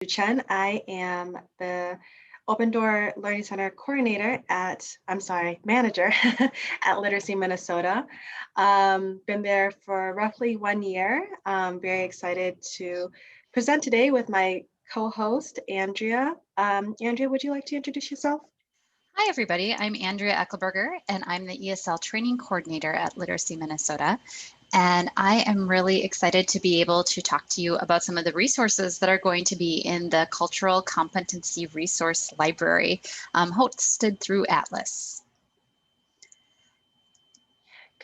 Chen. I am the Open Door Learning Center coordinator manager at Literacy Minnesota. Been there for roughly 1 year. Very excited to present today with my co-host, Andrea. Andrea, would you like to introduce yourself? Hi, everybody. I'm Andrea Echelberger, and I'm the ESL training coordinator at Literacy Minnesota. And I am really excited to be able to talk to you about some of the resources that are going to be in the Cultural Competency Resource Library hosted through Atlas.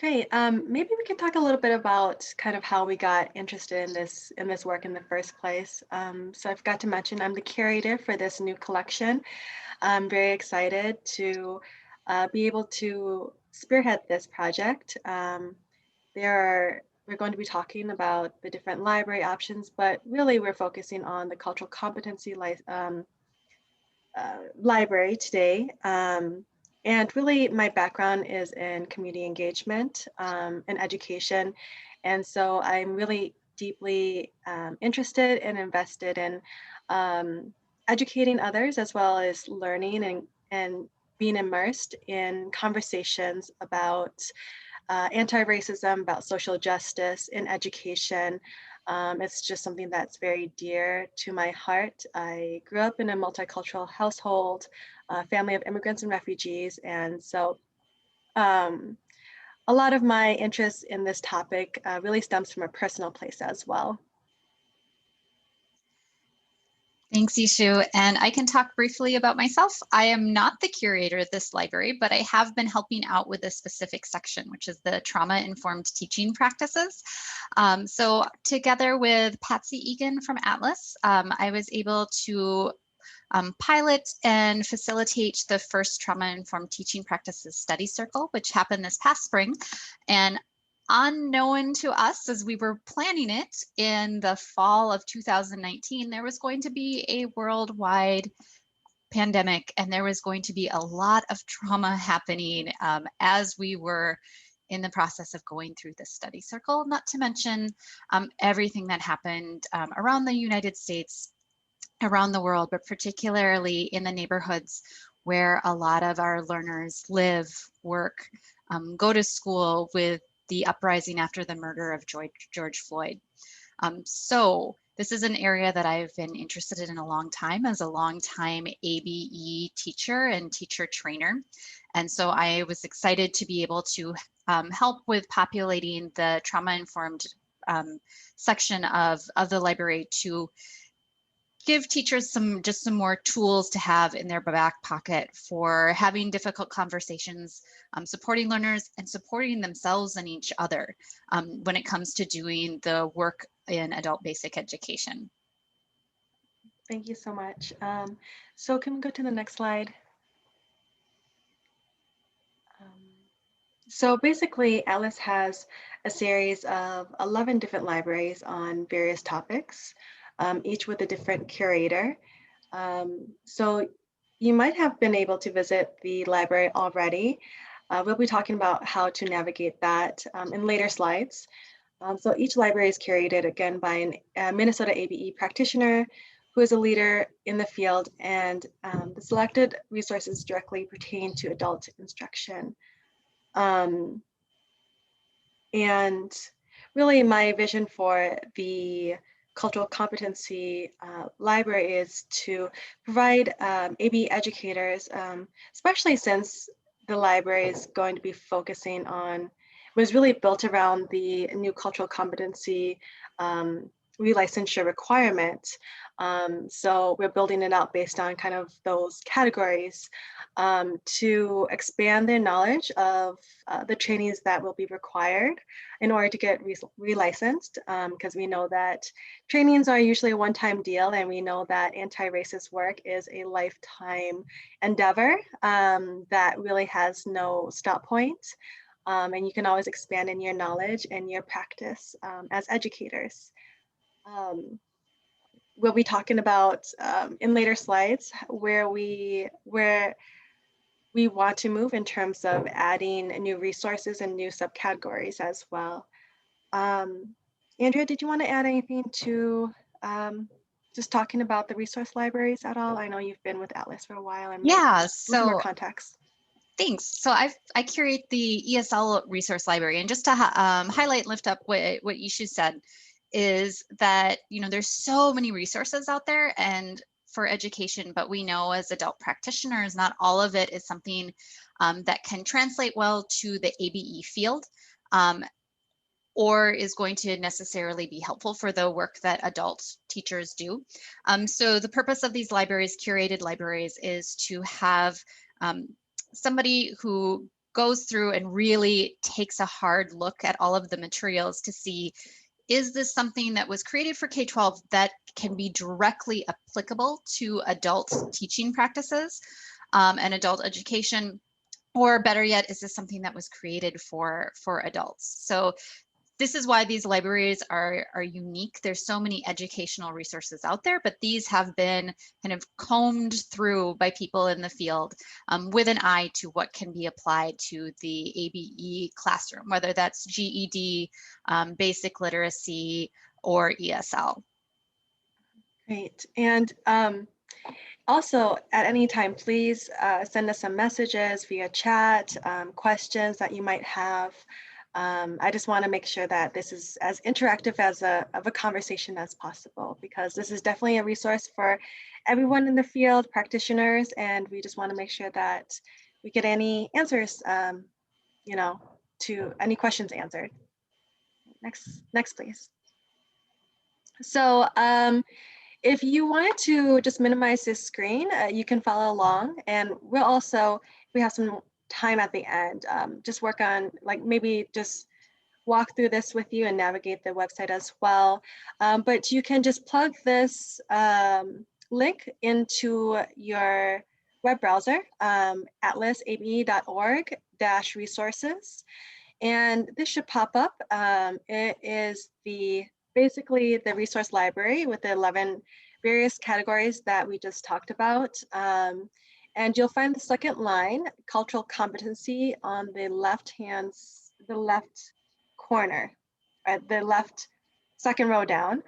Great. Maybe we can talk a little bit about kind of how we got interested in this work in the first place. So I forgot to mention I'm the curator for this new collection. I'm very excited to be able to spearhead this project. We're going to be talking about the different library options, but really we're focusing on the cultural competency library today. And really my background is in community engagement and education. And so I'm really deeply interested and invested in educating others as well as learning and being immersed in conversations about anti-racism, about social justice in education. It's just something that's very dear to my heart. I grew up in a multicultural household, family of immigrants and refugees, and so a lot of my interest in this topic really stems from a personal place as well. Thanks, Yixiu. And I can talk briefly about myself. I am not the curator of this library, but I have been helping out with a specific section, which is the trauma-informed teaching practices. So together with Patsy Egan from Atlas, I was able to pilot and facilitate the first trauma-informed teaching practices study circle, which happened this past spring. And unknown to us as we were planning it in the fall of 2019, there was going to be a worldwide pandemic and there was going to be a lot of trauma happening as we were in the process of going through this study circle, not to mention everything that happened around the United States, around the world, but particularly in the neighborhoods where a lot of our learners live, work, go to school, with the uprising after the murder of George Floyd. So this is an area that I've been interested in a long time as a long-time ABE teacher and teacher trainer. And so I was excited to be able to help with populating the trauma-informed section of the library to give teachers some more tools to have in their back pocket for having difficult conversations, supporting learners and supporting themselves and each other when it comes to doing the work in adult basic education. Thank you so much. So can we go to the next slide? So basically, Atlas has a series of 11 different libraries on various topics, each with a different curator. So you might have been able to visit the library already. We'll be talking about how to navigate that in later slides. So each library is curated again by a Minnesota ABE practitioner who is a leader in the field, and the selected resources directly pertain to adult instruction. And really my vision for the cultural competency library is to provide ABE educators, especially since the library is going to be focusing on, was really built around the new cultural competency relicensure requirement. So we're building it out based on kind of those categories to expand their knowledge of the trainings that will be required in order to get relicensed, because we know that trainings are usually a one-time deal, and we know that anti-racist work is a lifetime endeavor that really has no stop point. And you can always expand in your knowledge and your practice as educators. We'll be talking about in later slides where we want to move in terms of adding new resources and new subcategories as well. Andrea, did you want to add anything to just talking about the resource libraries at all? I know you've been with Atlas for a while, and maybe Yeah, just a little more so context. thanks. So I curate the ESL resource library, and just to highlight and lift up what Yixiu said is that there's so many resources out there and for education, but we know as adult practitioners, not all of it is something that can translate well to the ABE field. Or is going to necessarily be helpful for the work that adult teachers do. So the purpose of these libraries, curated libraries, is to have somebody who goes through and really takes a hard look at all of the materials to see, is this something that was created for K-12 that can be directly applicable to adult teaching practices and adult education? Or better yet, is this something that was created for adults? So this is why these libraries are unique. There's so many educational resources out there, but these have been kind of combed through by people in the field with an eye to what can be applied to the ABE classroom, whether that's GED, basic literacy, or ESL. Great. And also, at any time, please send us some messages via chat, questions that you might have. I just want to make sure that this is as interactive of a conversation as possible, because this is definitely a resource for everyone in the field, practitioners, and we just want to make sure that we get any answers, to any questions answered. Next, please. So, if you wanted to just minimize this screen, you can follow along, and we have some time at the end, just work on maybe just walk through this with you and navigate the website as well. But you can just plug this link into your web browser, atlasabe.org-resources, and this should pop up. It is basically the resource library with the 11 various categories that we just talked about. And you'll find the second line, cultural competency, on the left corner, the left second row down.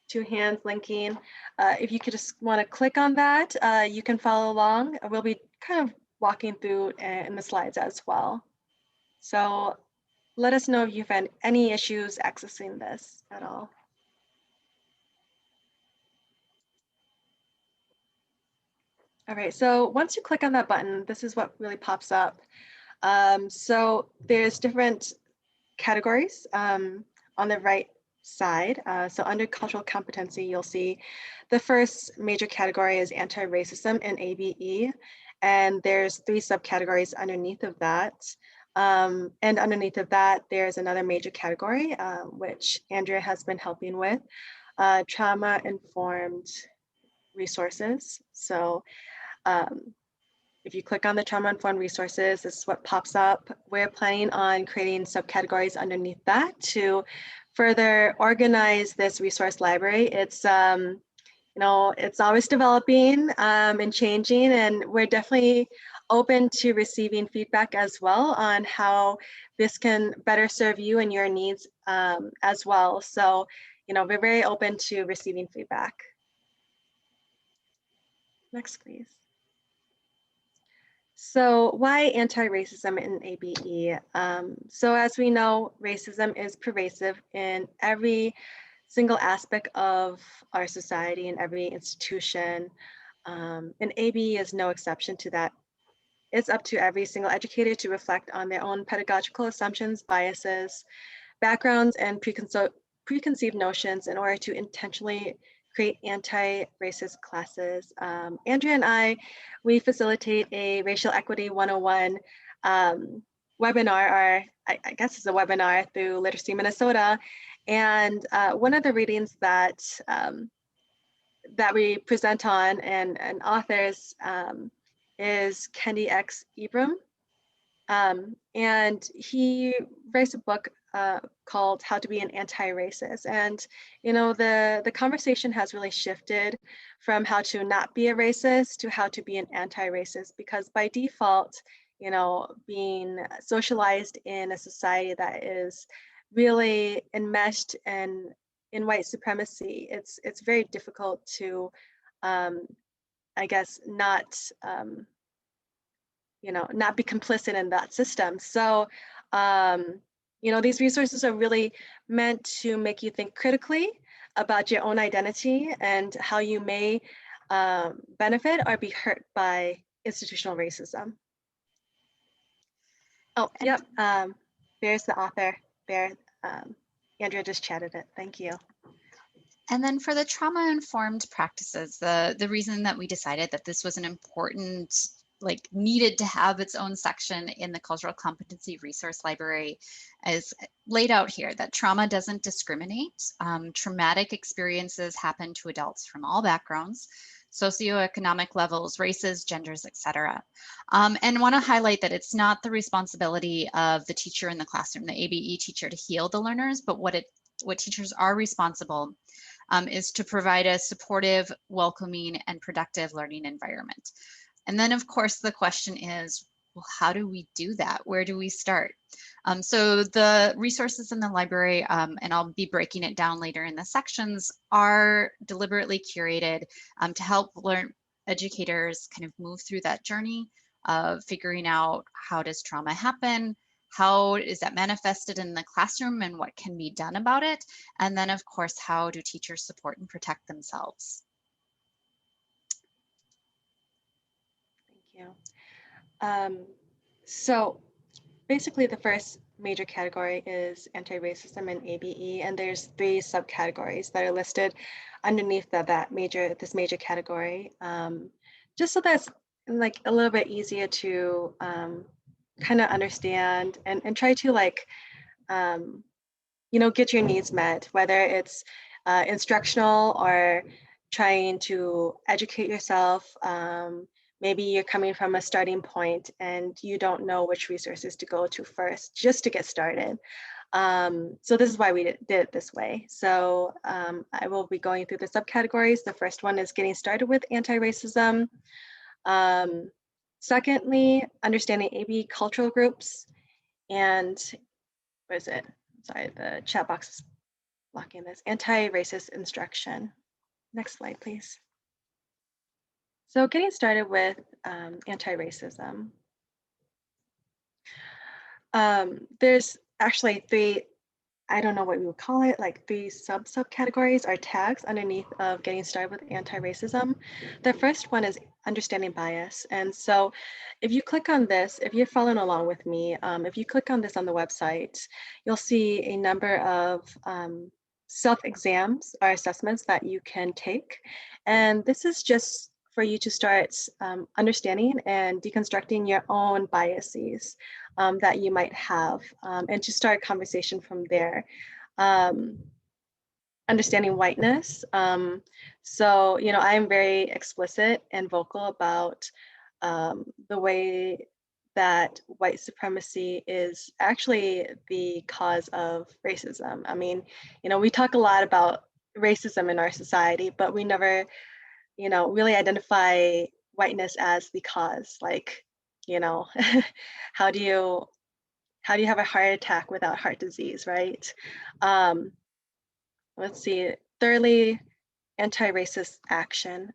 2 hands linking. If you could just want to click on that, you can follow along. We'll be kind of walking through in the slides as well. So let us know if you've had any issues accessing this at all. All right, so once you click on that button, this is what really pops up. So there's different categories on the right side. So under cultural competency, you'll see the first major category is anti-racism and ABE, and there's 3 subcategories underneath of that. And underneath of that, there's another major category, which Andrea has been helping with, trauma-informed resources. So if you click on the trauma-informed resources, this is what pops up. We're planning on creating subcategories underneath that to further organize this resource library. It's it's always developing and changing, and we're definitely open to receiving feedback as well on how this can better serve you and your needs as well. So, we're very open to receiving feedback. Next, please. So why anti-racism in ABE? So as we know, racism is pervasive in every single aspect of our society and every institution. And ABE is no exception to that. It's up to every single educator to reflect on their own pedagogical assumptions, biases, backgrounds, and preconceived notions in order to intentionally create anti-racist classes. Andrea and we facilitate a Racial Equity 101 webinar, or I guess it's a webinar through Literacy Minnesota. And one of the readings that we present on and authors is Kendi X. Ibram. And he writes a book called How to Be an Anti-Racist. And, the conversation has really shifted from how to not be a racist to how to be an anti-racist, because by default, being socialized in a society that is really enmeshed and in white supremacy, it's very difficult to, I guess, not, not be complicit in that system. So, these resources are really meant to make you think critically about your own identity and how you may benefit or be hurt by institutional racism. Oh, yep. There's the author there. Andrea just chatted it. Thank you. And then for the trauma-informed practices, the reason that we decided that this was an important, needed to have its own section in the Cultural Competency Resource Library is laid out here, that trauma doesn't discriminate. Traumatic experiences happen to adults from all backgrounds, socioeconomic levels, races, genders, etc. And want to highlight that it's not the responsibility of the teacher in the classroom, the ABE teacher, to heal the learners, but what teachers are responsible is to provide a supportive, welcoming, and productive learning environment. And then, of course, the question is, well, how do we do that? Where do we start? So the resources in the library, and I'll be breaking it down later in the sections, are deliberately curated to help educators kind of move through that journey of figuring out, how does trauma happen? How is that manifested in the classroom and what can be done about it? And then, of course, how do teachers support and protect themselves? Thank you. So basically the first major category is anti-racism and ABE, and there's 3 subcategories that are listed underneath this major category, just so that's like a little bit easier to kind of understand and try to get your needs met, whether it's instructional or trying to educate yourself. Maybe you're coming from a starting point and you don't know which resources to go to first just to get started. So this is why we did it this way. So I will be going through the subcategories. The first one is getting started with anti-racism. Secondly, understanding ABE cultural groups. And what is it? Sorry, the chat box is blocking this. Anti-racist instruction. Next slide, please. So getting started with anti-racism. There's actually 3, I don't know what we would call it, like 3 subcategories or tags underneath of getting started with anti-racism. The first one is understanding bias. And so if you click on this, if you're following along with me, if you click on this on the website, you'll see a number of self-exams or assessments that you can take. And this is just for you to start understanding and deconstructing your own biases that you might have, and to start a conversation from there. Understanding whiteness. So, I'm very explicit and vocal about the way that white supremacy is actually the cause of racism. I mean, we talk a lot about racism in our society, but we never, really identify whiteness as the cause. Like, how do you have a heart attack without heart disease, right? Let's see. Thirdly, anti-racist action.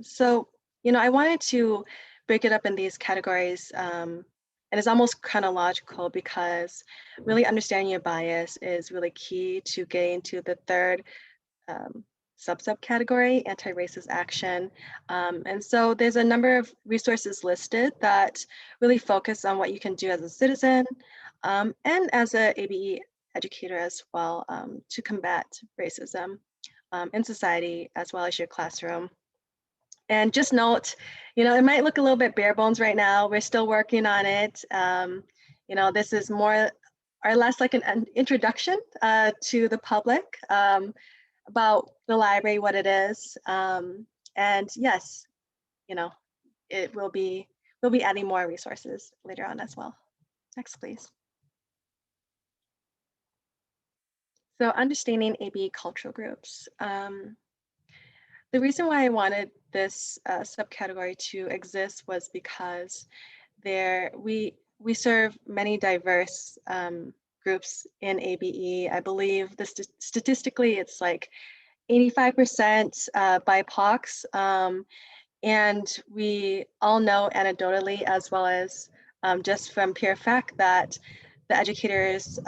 So, I wanted to break it up in these categories, and it's almost chronological because really understanding your bias is really key to getting to the third subcategory, anti-racist action. And so there's a number of resources listed that really focus on what you can do as a citizen and as an ABE educator as well to combat racism in society as well as your classroom. And just note, it might look a little bit bare bones right now. We're still working on it. This is more or less like an introduction to the public about the library, what it is. And yes, we'll be adding more resources later on as well. Next, please. So understanding ABE cultural groups. The reason why I wanted this subcategory to exist was because we serve many diverse groups in ABE. I believe statistically it's like 85% BIPOCs. And we all know anecdotally, as well as just from pure fact, that the educators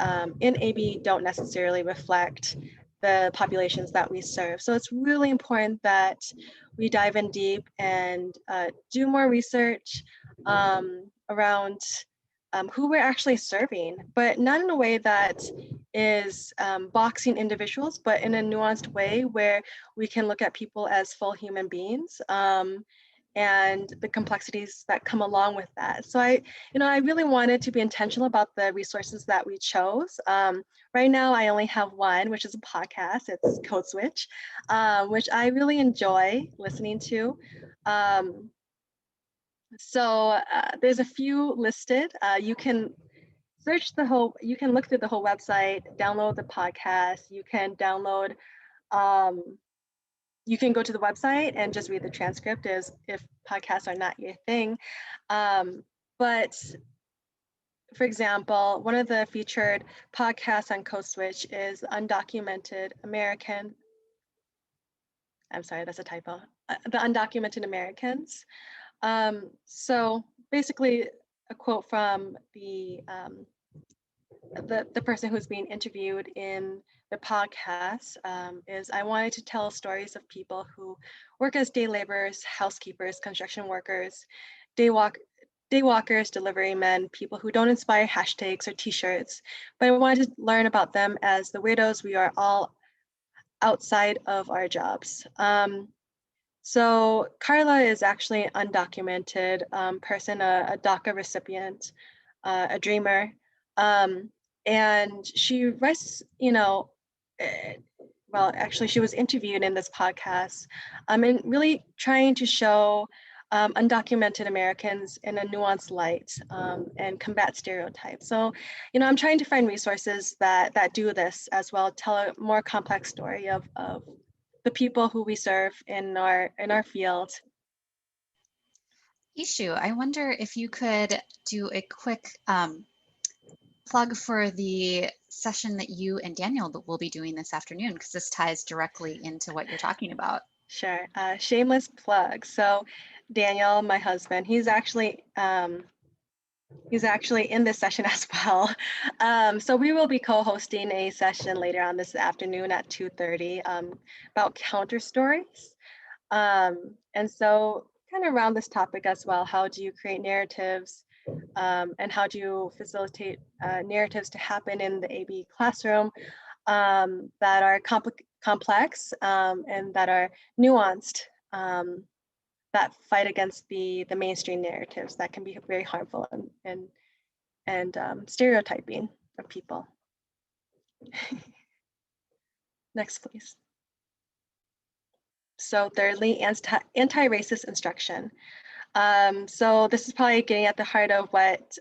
in ABE don't necessarily reflect the populations that we serve. So it's really important that we dive in deep and do more research around who we're actually serving, but not in a way that is boxing individuals, but in a nuanced way where we can look at people as full human beings and the complexities that come along with that. So I really wanted to be intentional about the resources that we chose. Right now, I only have one, which is a podcast. It's Code Switch, which I really enjoy listening to. So there's a few listed. You can you can look through the whole website, download the podcast. You can download, you can go to the website and just read the transcript as if podcasts are not your thing. But for example, one of the featured podcasts on Code Switch is Undocumented American. I'm sorry, that's a typo. The Undocumented Americans. So basically, a quote from the person who's being interviewed in the podcast is, "I wanted to tell stories of people who work as day laborers, housekeepers, construction workers, daywalkers, delivery men, people who don't inspire hashtags or t-shirts, but I wanted to learn about them as the weirdos we are all outside of our jobs." So Carla is actually an undocumented person, a DACA recipient, a dreamer. And she writes, well, actually she was interviewed in this podcast and really trying to show undocumented Americans in a nuanced light and combat stereotypes. So, I'm trying to find resources that do this as well, tell a more complex story of the people who we serve in our field. Yixiu, I wonder if you could do a quick plug for the session that you and Daniel will be doing this afternoon, because this ties directly into what you're talking about. Sure. Shameless plug. So Daniel, my husband, he's actually in this session as well. So we will be co-hosting a session later on this afternoon at 2:30 about counter stories. And so kind of around this topic as well, how do you create narratives and how do you facilitate narratives to happen in the AB classroom that are complex and that are nuanced, that fight against the mainstream narratives that can be very harmful and stereotyping of people. Next, please. So thirdly, anti-racist instruction. So this is probably getting at the heart of what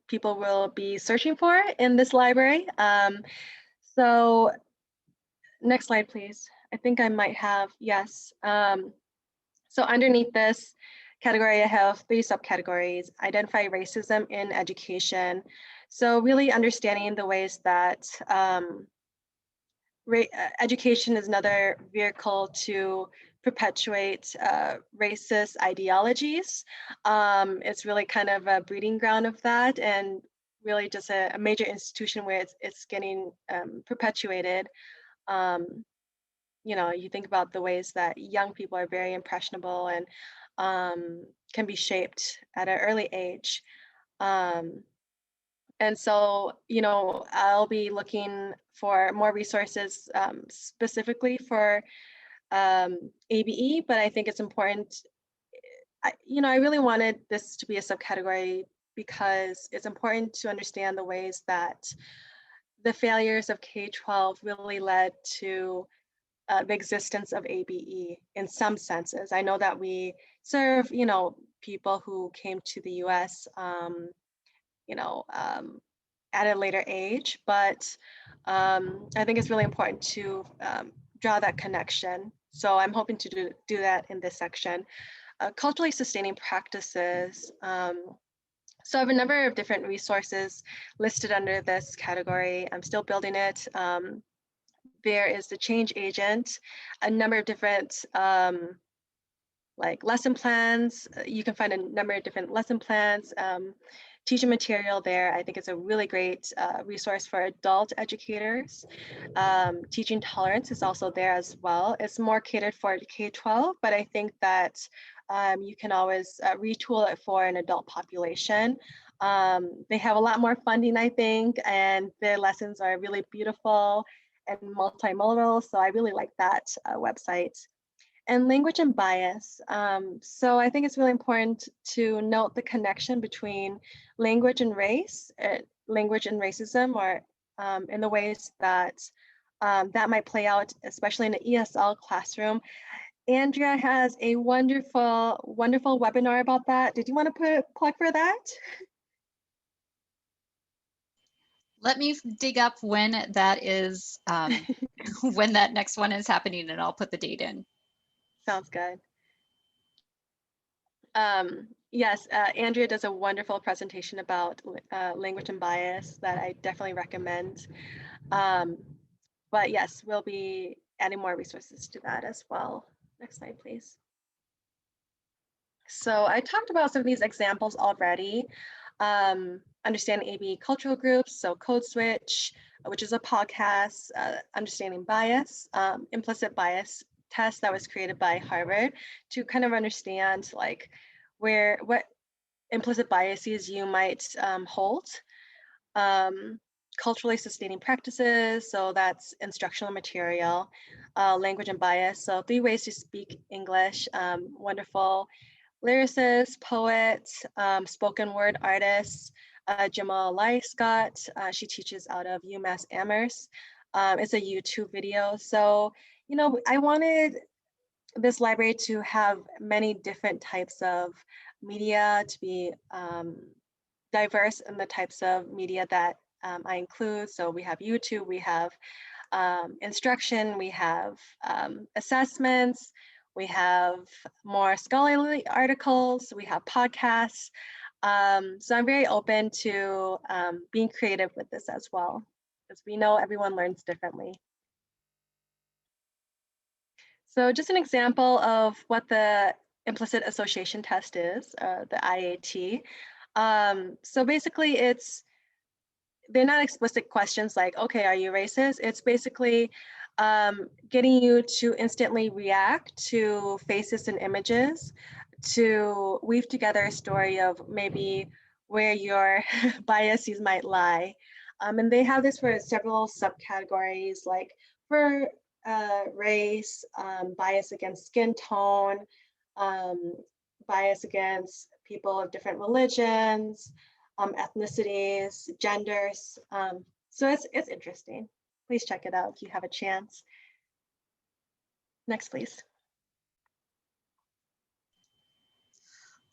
people will be searching for in this library. So next slide, please. I think I might have, yes. So underneath this category, I have 3 subcategories: identify racism in education. So really understanding the ways that education is another vehicle to perpetuate racist ideologies. It's really kind of a breeding ground of that, and really just a major institution where it's getting perpetuated. You think about the ways that young people are very impressionable and can be shaped at an early age. And so, I'll be looking for more resources specifically for ABE, but I think it's important. I really wanted this to be a subcategory because it's important to understand the ways that the failures of K-12 really led to the existence of ABE in some senses. I know that we serve, people who came to the US, at a later age, but I think it's really important to draw that connection. So I'm hoping to do that in this section. Culturally sustaining practices. So I have a number of different resources listed under this category. I'm still building it. There is the change agent, a number of different like lesson plans. You can find a number of different lesson plans, teaching material there. I think it's a really great resource for adult educators. Teaching tolerance is also there as well. It's more catered for K-12, but I think that you can always retool it for an adult population. They have a lot more funding, I think, and the lessons are really beautiful and multimodal. So I really like that website. And language and bias. So I think it's really important to note the connection between language and race, language and racism, or in the ways that that might play out, especially in an ESL classroom. Andrea has a wonderful, wonderful webinar about that. Did you want to put a plug for that? Let me dig up when that is, when that next one is happening, and I'll put the date in. Sounds good. Yes, Andrea does a wonderful presentation about language and bias that I definitely recommend. But yes, we'll be adding more resources to that as well. Next slide, please. So I talked about some of these examples already. Understanding AB cultural groups, so Code Switch, which is a podcast, understanding bias, implicit bias test that was created by Harvard to kind of understand like what implicit biases you might hold. Culturally sustaining practices, so that's instructional material. Language and bias, so 3 ways to speak English, wonderful lyricist, poet, spoken word artist, Jamal Lai Scott. She teaches out of UMass Amherst. It's a YouTube video. So, you know, I wanted this library to have many different types of media, to be diverse in the types of media that I include. So we have YouTube, we have instruction, we have assessments, we have more scholarly articles, we have podcasts. So I'm very open to being creative with this as well, because we know everyone learns differently. So just an example of what the implicit association test is, the IAT. So basically they're not explicit questions like, okay, are you racist? It's basically getting you to instantly react to faces and images, to weave together a story of maybe where your biases might lie. And they have this for several subcategories, like for race, bias against skin tone, bias against people of different religions, ethnicities, genders. So it's interesting. Please check it out if you have a chance. Next, please.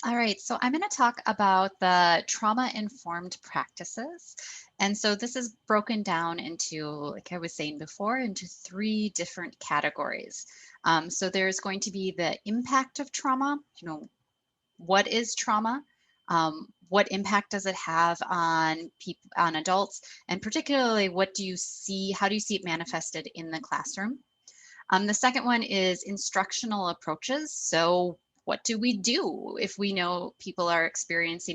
All right, so I'm going to talk about the trauma-informed practices. And so this is broken down into, like I was saying before, into 3 different categories. So there's going to be the impact of trauma. You know, what is trauma? What impact does it have on people, on adults? And particularly, what do you see, how do you see it manifested in the classroom? The second one is instructional approaches. So what do we do if we know people are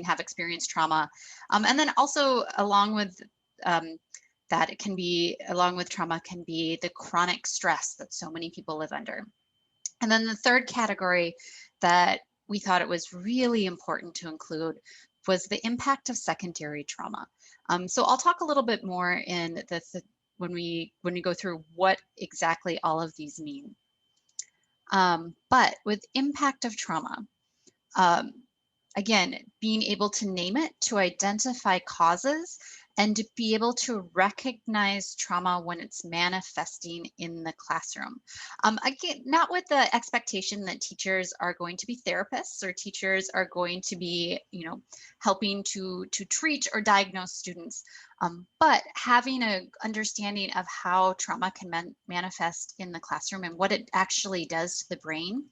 have experienced trauma? And then also along with that, it can be, along with trauma can be the chronic stress that so many people live under. And then the third category that we thought it was really important to include was the impact of secondary trauma. So I'll talk a little bit more in when we go through what exactly all of these mean. But with impact of trauma, again, being able to name it, to identify causes, and to be able to recognize trauma when it's manifesting in the classroom. Again, not with the expectation that teachers are going to be therapists or teachers are going to be, you know, helping to treat or diagnose students, but having an understanding of how trauma can manifest in the classroom and what it actually does to the brain,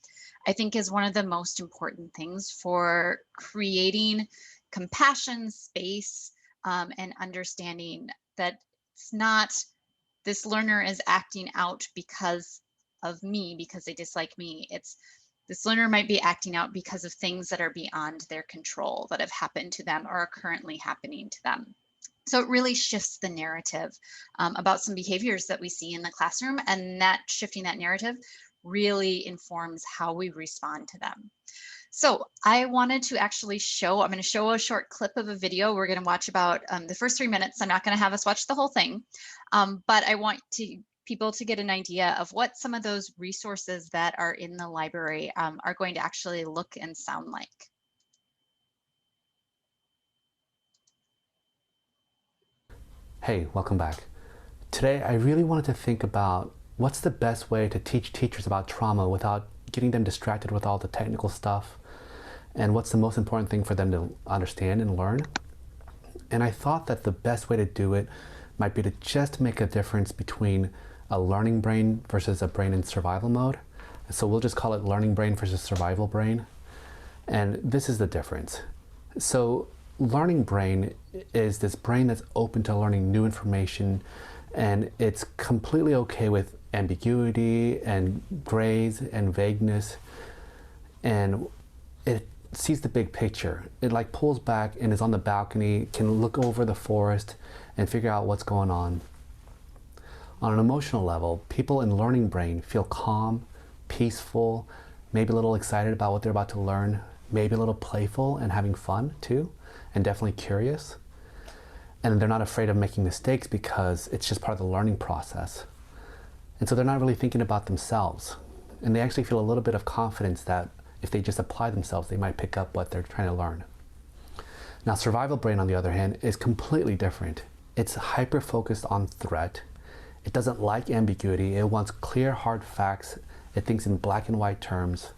I think is one of the most important things for creating compassion, space, and understanding that it's not this learner is acting out because of me, because they dislike me. It's this learner might be acting out because of things that are beyond their control that have happened to them or are currently happening to them. So it really shifts the narrative about some behaviors that we see in the classroom, and that shifting that narrative really informs how we respond to them. So I wanted to actually I'm going to show a short clip of a video. We're going to watch about the first 3 minutes. I'm not going to have us watch the whole thing, but I want people to get an idea of what some of those resources that are in the library are going to actually look and sound like. Hey, welcome back. Today, I really wanted to think about what's the best way to teach teachers about trauma without getting them distracted with all the technical stuff, and what's the most important thing for them to understand and learn. And I thought that the best way to do it might be to just make a difference between a learning brain versus a brain in survival mode. So we'll just call it learning brain versus survival brain. And this is the difference. So learning brain is this brain that's open to learning new information, and it's completely okay with ambiguity and grays and vagueness, and it sees the big picture. It like pulls back and is on the balcony, can look over the forest and figure out what's going on. On an emotional level, people in learning brain feel calm, peaceful, maybe a little excited about what they're about to learn, maybe a little playful and having fun too, and definitely curious. And they're not afraid of making mistakes because it's just part of the learning process. And so they're not really thinking about themselves. And they actually feel a little bit of confidence that if they just apply themselves, they might pick up what they're trying to learn. Now, survival brain, on the other hand, is completely different. It's hyper-focused on threat. It doesn't like ambiguity. It wants clear, hard facts. It thinks in black and white terms.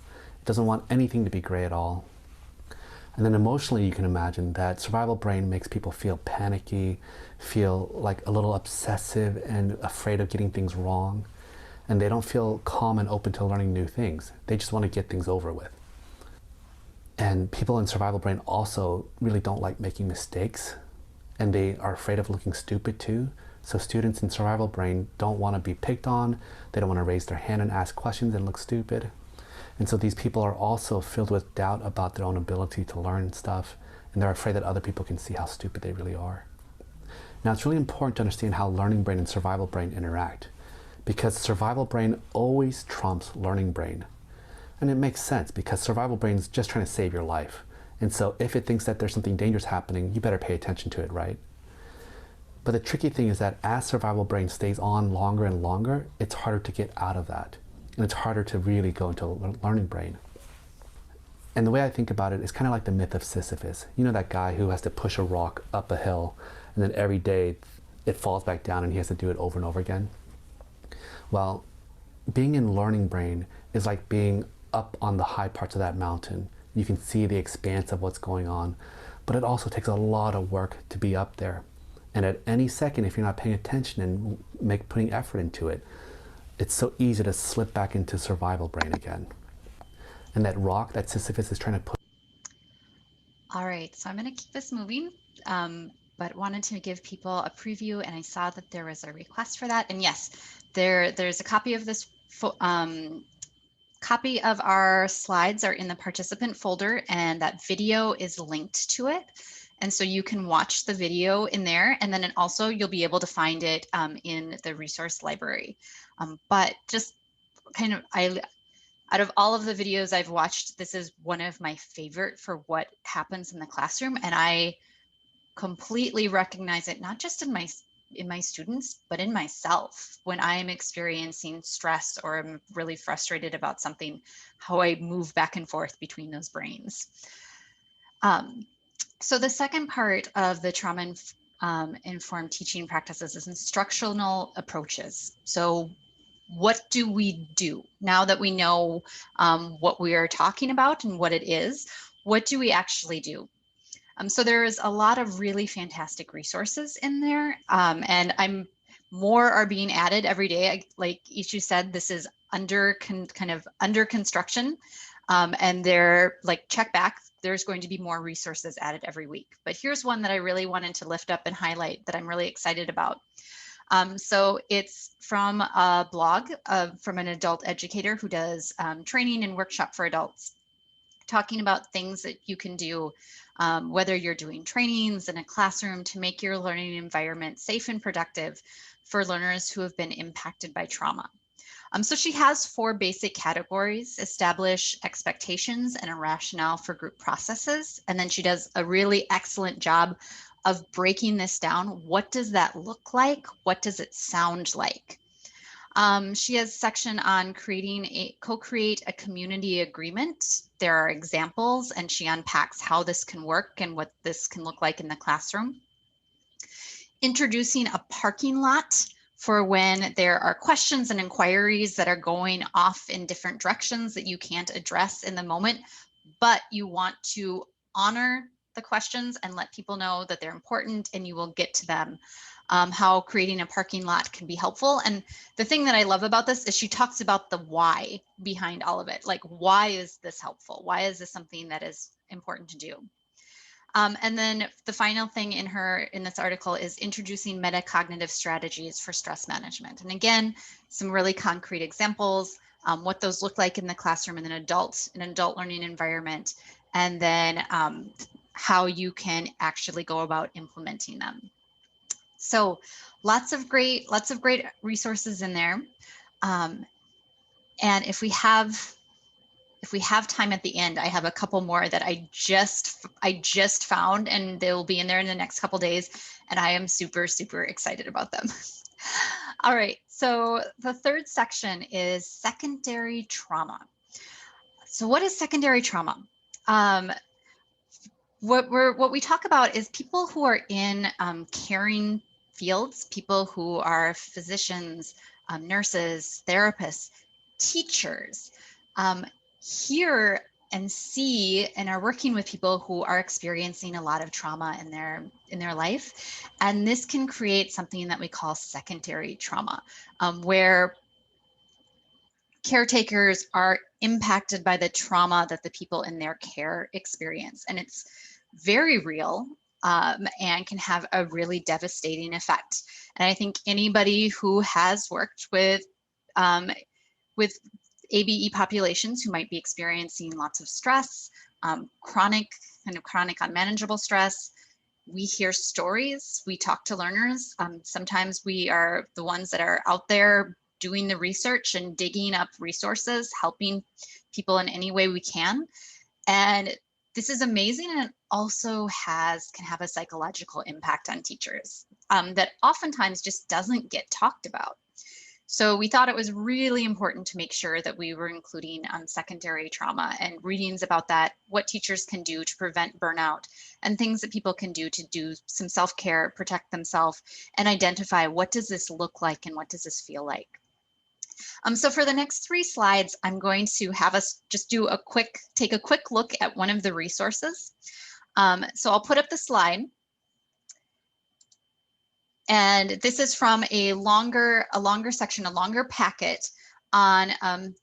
It doesn't want anything to be gray at all. And then emotionally, you can imagine that survival brain makes people feel panicky, feel like a little obsessive and afraid of getting things wrong. And they don't feel calm and open to learning new things. They just want to get things over with. And people in survival brain also really don't like making mistakes, and they are afraid of looking stupid too. So students in survival brain don't want to be picked on. They don't want to raise their hand and ask questions and look stupid. And so these people are also filled with doubt about their own ability to learn stuff, and they're afraid that other people can see how stupid they really are. Now, it's really important to understand how learning brain and survival brain interact, because survival brain always trumps learning brain. And it makes sense, because survival brain is just trying to save your life. And so if it thinks that there's something dangerous happening, you better pay attention to it, right? But the tricky thing is that as survival brain stays on longer and longer, it's harder to get out of that. And it's harder to really go into learning brain. And the way I think about it is kind of like the myth of Sisyphus. You know, that guy who has to push a rock up a hill, and then every day it falls back down and he has to do it over and over again? Well, being in learning brain is like being up on the high parts of that mountain. You can see the expanse of what's going on, but it also takes a lot of work to be up there. And at any second, if you're not paying attention and putting effort into it, it's so easy to slip back into survival brain again. And that rock that Sisyphus is trying to put. All right, so I'm going to keep this moving, but wanted to give people a preview, and I saw that there was a request for that. And yes, there's a copy of this copy of our slides are in the participant folder, and that video is linked to it. And so you can watch the video in there, and then also you'll be able to find it in the resource library. But just kind of, out of all of the videos I've watched, this is one of my favorite for what happens in the classroom. And I completely recognize it, not just in my students, but in myself when I'm experiencing stress or I'm really frustrated about something, how I move back and forth between those brains. So the second part of the trauma informed teaching practices is instructional approaches. So what do we do now that we know what we are talking about and what it is? What do we actually do? So there's a lot of really fantastic resources in there, and more are being added every day. Like Yixiu said, this is under construction. And they're like, check back, there's going to be more resources added every week. But here's one that I really wanted to lift up and highlight that I'm really excited about. So it's from a blog from an adult educator who does training and workshop for adults, talking about things that you can do, whether you're doing trainings in a classroom to make your learning environment safe and productive for learners who have been impacted by trauma. So she has 4 basic categories: establish expectations and a rationale for group processes. And then she does a really excellent job of breaking this down. What does that look like? What does it sound like? She has a section on co-create a community agreement. There are examples, and she unpacks how this can work and what this can look like in the classroom. Introducing a parking lot for when there are questions and inquiries that are going off in different directions that you can't address in the moment, but you want to honor the questions and let people know that they're important and you will get to them. How creating a parking lot can be helpful. And the thing that I love about this is she talks about the why behind all of it. Like, why is this helpful? Why is this something that is important to do? And then the final thing in this article is introducing metacognitive strategies for stress management. And again, some really concrete examples, what those look like in the classroom in an adult learning environment, and then how you can actually go about implementing them. So lots of great resources in there. And if we have time at the end, I have a couple more that I just found, and they'll be in there in the next couple days, and I am super excited about them. All right, so the third section is secondary trauma. So what is secondary trauma? What we talk about is people who are in caring fields, people who are physicians, nurses, therapists, teachers, hear and see and are working with people who are experiencing a lot of trauma in their life. And this can create something that we call secondary trauma, where caretakers are impacted by the trauma that the people in their care experience. And it's very real and can have a really devastating effect. And I think anybody who has worked with ABE populations who might be experiencing lots of stress, chronic unmanageable stress. We hear stories, we talk to learners. Sometimes we are the ones that are out there doing the research and digging up resources, helping people in any way we can. And this is amazing, and it also can have a psychological impact on teachers that oftentimes just doesn't get talked about. So we thought it was really important to make sure that we were including secondary trauma and readings about that, what teachers can do to prevent burnout, and things that people can do to do some self-care, protect themselves, and identify what does this look like and what does this feel like. So for the next 3 slides, I'm going to have us just take a quick look at one of the resources. So I'll put up the slide. And this is from a longer section, a longer packet on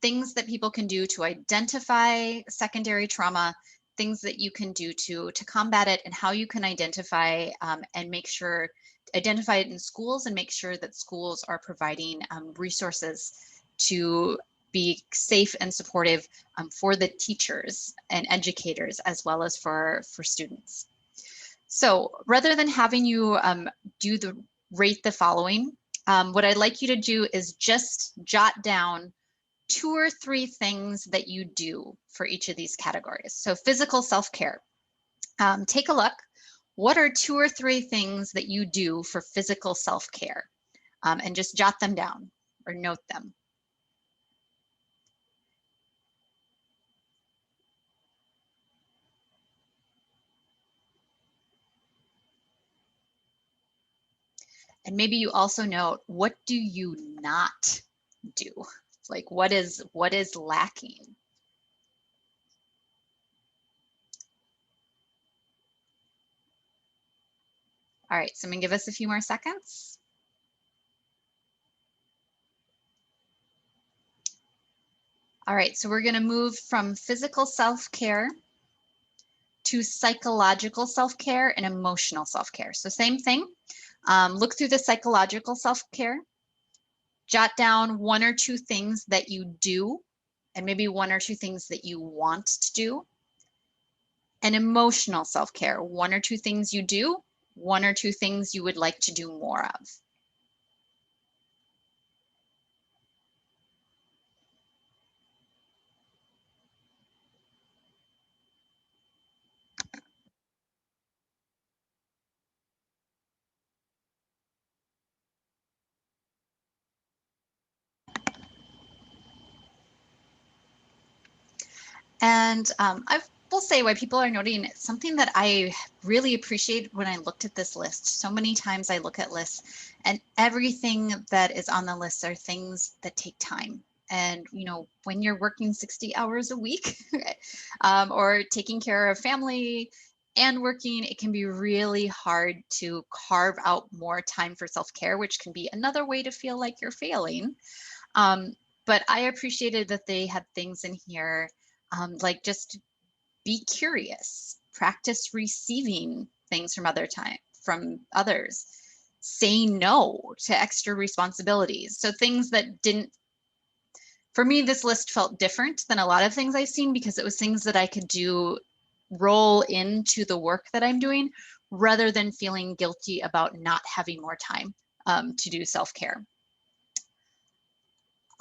things that people can do to identify secondary trauma, things that you can do to combat it, and how you can identify it in schools and make sure that schools are providing resources to be safe and supportive for the teachers and educators, as well as for students. So rather than having you rate the following, what I'd like you to do is just jot down 2 or 3 things that you do for each of these categories. So physical self-care. Take a look. What are 2 or 3 things that you do for physical self-care? And just jot them down or note them. And maybe you also note, what do you not do? Like, what is lacking? All right, so I'm gonna give us a few more seconds. All right, so we're going to move from physical self-care to psychological self-care and emotional self-care. So same thing, look through the psychological self-care, jot down 1 or 2 things that you do, and maybe 1 or 2 things that you want to do. And emotional self-care, 1 or 2 things you do, 1 or 2 things you would like to do more of. And I will say why people are noting something that I really appreciate when I looked at this list. So many times I look at lists and everything that is on the list are things that take time. And, you know, when you're working 60 hours a week or taking care of family and working, it can be really hard to carve out more time for self-care, which can be another way to feel like you're failing. But I appreciated that they had things in here like just be curious, practice receiving things from others, say no to extra responsibilities. So things that didn't, for me, this list felt different than a lot of things I've seen because it was things that I could do, roll into the work that I'm doing rather than feeling guilty about not having more time to do self-care.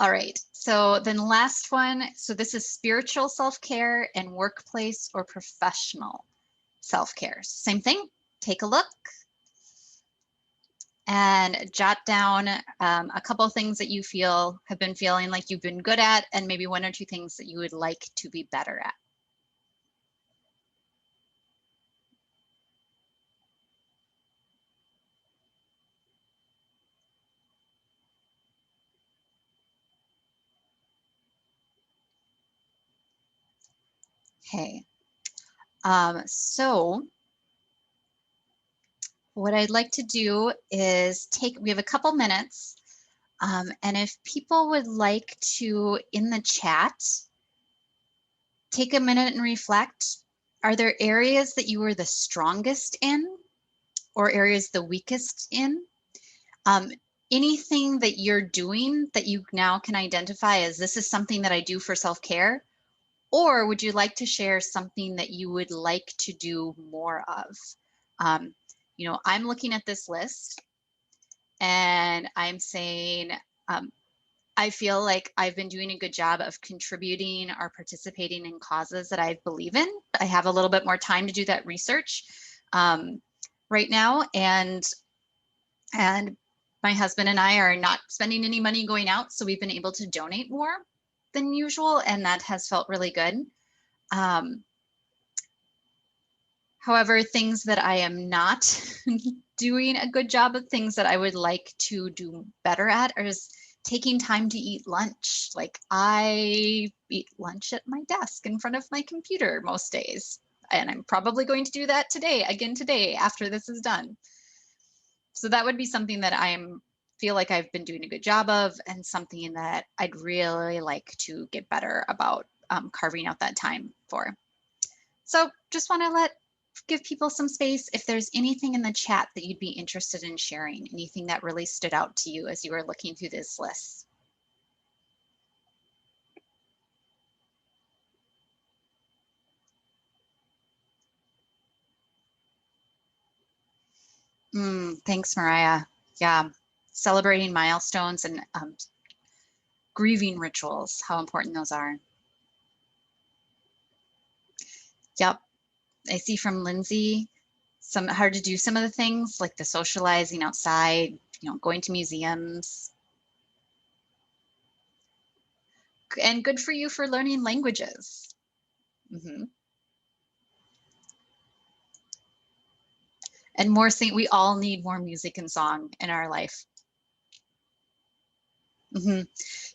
All right, so then last one. So this is spiritual self-care and workplace or professional self-care. Same thing, take a look and jot down a couple things that you have been feeling like you've been good at and maybe 1 or 2 things that you would like to be better at. Okay, so what I'd like to do is we have a couple minutes, and if people would like to, in the chat, take a minute and reflect. Are there areas that you were the strongest in or areas the weakest in? Anything that you're doing that you now can identify as this is something that I do for self-care? Or would you like to share something that you would like to do more of? You know, I'm looking at this list and I'm saying, I feel like I've been doing a good job of contributing or participating in causes that I believe in. I have a little bit more time to do that research right now. And my husband and I are not spending any money going out, so we've been able to donate more than usual, and that has felt really good. However, things that I am not doing a good job of, things that I would like to do better at, is taking time to eat lunch. Like I eat lunch at my desk in front of my computer most days, and I'm probably going to do that again today after this is done. So that would be something that feel like I've been doing a good job of, and something that I'd really like to get better about carving out that time for. So just want to give people some space. If there's anything in the chat that you'd be interested in sharing, anything that really stood out to you as you were looking through this list. Thanks, Mariah. Yeah, celebrating milestones and grieving rituals, how important those are. Yep, I see from Lindsay, hard to do some of the things like the socializing outside, you know, going to museums. And good for you for learning languages. And we all need more music and song in our life.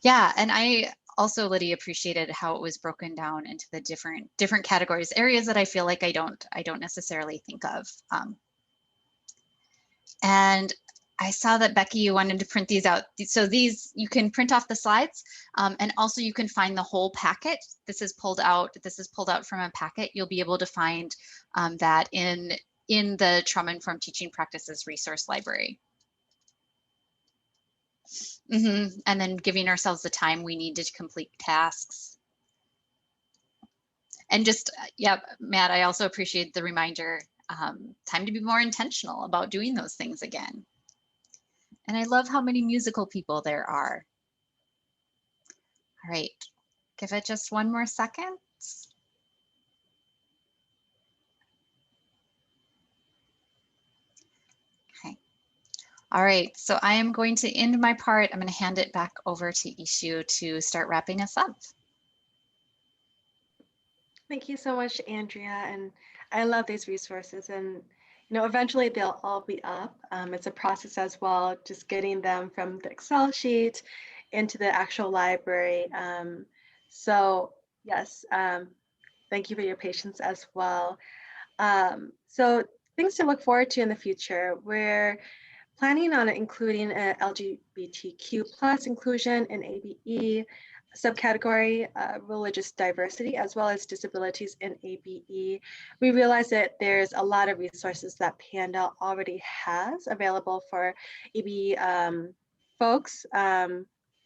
Yeah, and I also, Lydia, appreciated how it was broken down into the different categories, areas that I feel like I don't necessarily think of. And I saw that Becky, you wanted to print these out. So these, you can print off the slides, and also you can find the whole packet. This is pulled out from a packet. You'll be able to find that in the Trauma-Informed Teaching Practices Resource Library. And then giving ourselves the time we need to complete tasks. And just, yeah, Matt, I also appreciate the reminder, time to be more intentional about doing those things again. And I love how many musical people there are. All right, give it just one more second. Okay. All right, so I am going to end my part. I'm going to hand it back over to Yixiu to start wrapping us up. Thank you so much, Andrea. And I love these resources, and eventually they'll all be up. It's a process as well, just getting them from the Excel sheet into the actual library. So yes, thank you for your patience as well. So things to look forward to in the future. We're planning on including an LGBTQ+ inclusion in ABE subcategory, religious diversity, as well as disabilities in ABE. We realize that there's a lot of resources that Panda already has available for ABE folks,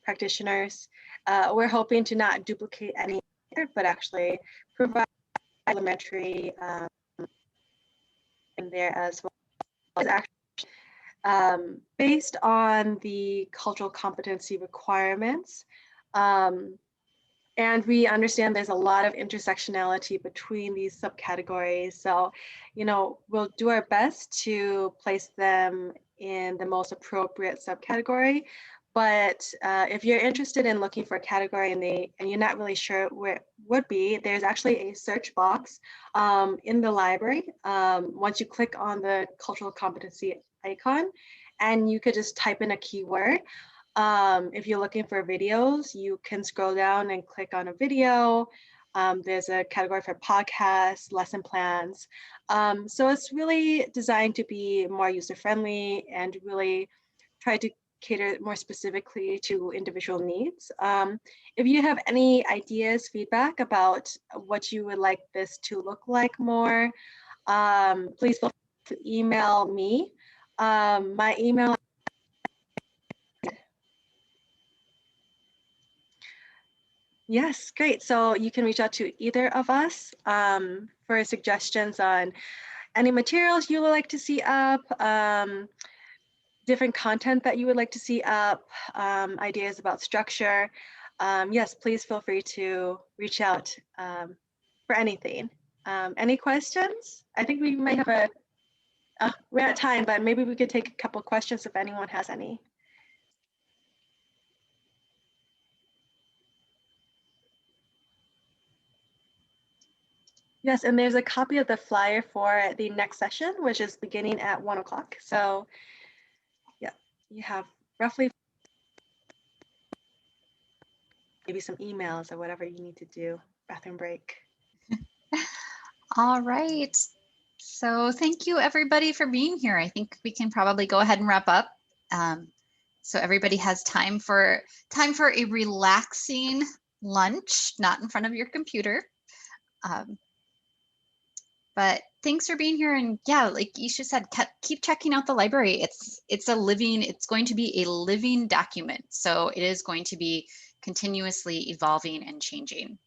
practitioners. We're hoping to not duplicate any, but actually provide elementary in there as well as actually based on the cultural competency requirements. And we understand there's a lot of intersectionality between these subcategories. So, we'll do our best to place them in the most appropriate subcategory. But if you're interested in looking for a category and you're not really sure where it would be, there's actually a search box in the library. Once you click on the cultural competency icon, and you could just type in a keyword. If you're looking for videos, you can scroll down and click on a video. There's a category for podcasts, lesson plans. So it's really designed to be more user-friendly and really try to cater more specifically to individual needs. If you have any ideas, feedback about what you would like this to look like more, please feel free to email me. My email. Yes, great. So you can reach out to either of us for suggestions on any materials you would like to see up, different content that you would like to see up, ideas about structure. Yes, please feel free to reach out for anything. Any questions? I think we might have we're at time, but maybe we could take a couple questions if anyone has any. Yes, and there's a copy of the flyer for the next session, which is beginning at 1 o'clock. So yeah, you have roughly maybe some emails or whatever you need to do, bathroom break. All right. So thank you everybody for being here. I think we can probably go ahead and wrap up. So everybody has time for a relaxing lunch, not in front of your computer. But thanks for being here. And yeah, like Yixiu said, keep checking out the library. It's going to be a living document. So it is going to be continuously evolving and changing.